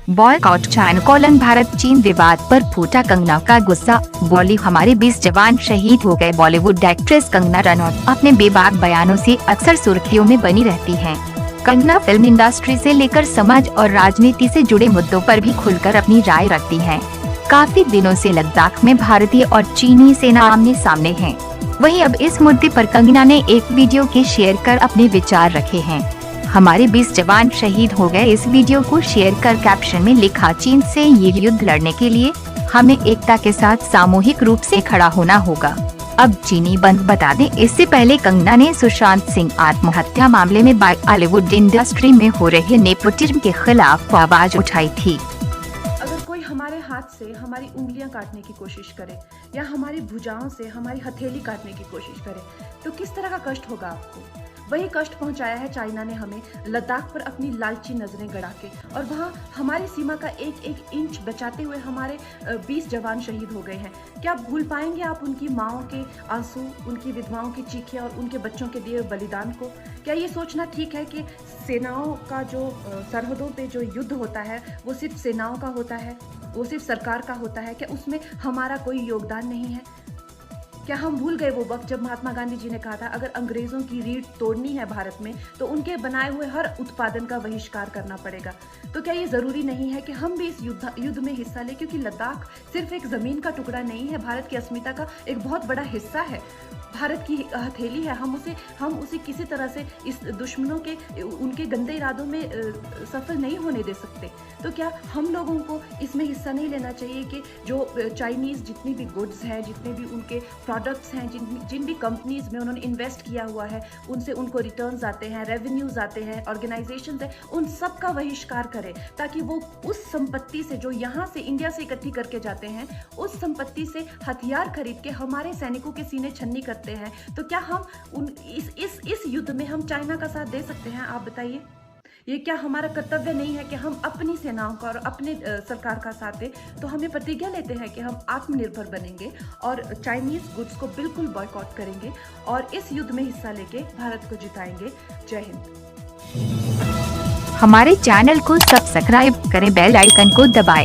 Boycott China Bharat चीन विवाद पर फूटा कंगना का गुस्सा। बोली हमारे 20 जवान शहीद हो गए। बॉलीवुड एक्ट्रेस कंगना रनौत अपने बेबाक बयानों से अक्सर सुर्खियों में बनी रहती हैं। कंगना फिल्म इंडस्ट्री से लेकर समाज और राजनीति से जुड़े मुद्दों पर भी खुलकर अपनी राय रखती हैं। काफी दिनों से लद्दाख में भारतीय और चीनी सेना आमने सामने है। वहीं अब इस मुद्दे पर कंगना ने एक वीडियो के शेयर कर अपने विचार रखे हैं। हमारे 20 जवान शहीद हो गए। इस वीडियो को शेयर कर कैप्शन में लिखा, चीन से ये युद्ध लड़ने के लिए हमें एकता के साथ सामूहिक रूप से खड़ा होना होगा। अब चीनी बंद बता दें। इससे पहले कंगना ने सुशांत सिंह आत्महत्या मामले में बॉलीवुड इंडस्ट्री में हो रहे नेपोटिज्म के खिलाफ आवाज उठाई थी। अगर कोई हमारे हाथ से हमारी उंगलियां काटने की कोशिश करे या हमारी भुजाओं से हमारी हथेली काटने की कोशिश करे तो किस तरह का कष्ट होगा आपको। वही कष्ट पहुंचाया है चाइना ने हमें लद्दाख पर अपनी लालची नजरें गड़ा के, और वहां हमारी सीमा का एक एक इंच बचाते हुए हमारे 20 जवान शहीद हो गए हैं। क्या भूल पाएंगे आप उनकी माओं के आंसू, उनकी विधवाओं की चीखें और उनके बच्चों के दिए बलिदान को। क्या ये सोचना ठीक है कि सेनाओं का जो सरहदों पे जो युद्ध होता है वो सिर्फ सेनाओं का होता है, वो सिर्फ सरकार का होता है? क्या उसमें हमारा कोई योगदान नहीं है? क्या हम भूल गए वो वक्त जब महात्मा गांधी जी ने कहा था अगर अंग्रेजों की रीढ़ तोड़नी है भारत में तो उनके बनाए हुए हर उत्पादन का बहिष्कार करना पड़ेगा। तो क्या ये जरूरी नहीं है कि हम भी इस युद्ध में हिस्सा लें, क्योंकि लद्दाख सिर्फ एक जमीन का टुकड़ा नहीं है, भारत की अस्मिता का एक बहुत बड़ा हिस्सा है, भारत की हथेली है। हम उसे किसी तरह से इस दुश्मनों के उनके गंदे इरादों में सफल नहीं होने दे सकते। तो क्या हम लोगों को इसमें हिस्सा नहीं लेना चाहिए कि जो चाइनीज जितनी भी गुड्स हैं, जितने भी उनके प्रोडक्ट्स हैं, जिन भी कंपनीज में उन्होंने इन्वेस्ट किया हुआ है, उनसे उनको रिटर्न्स आते हैं, रेवेन्यूज आते हैं, ऑर्गेनाइजेशंस हैं, उन सब का बहिष्कार करें ताकि वो उस संपत्ति से जो यहाँ से इंडिया से इकट्ठी करके जाते हैं उस संपत्ति से हथियार खरीद के हमारे सैनिकों के सीने छन्नी करते हैं। तो क्या हम इस युद्ध में हम चाइना का साथ दे सकते हैं? आप बताइए। ये क्या हमारा कर्तव्य नहीं है कि हम अपनी सेनाओं का और अपने सरकार का साथ दें? तो हमें प्रतिज्ञा लेते हैं कि हम आत्मनिर्भर बनेंगे और चाइनीज गुड्स को बिल्कुल बॉयकॉट करेंगे और इस युद्ध में हिस्सा लेके भारत को जिताएंगे। जय हिंद। हमारे चैनल को सब्सक्राइब करें, बेल आइकन को दबाएं।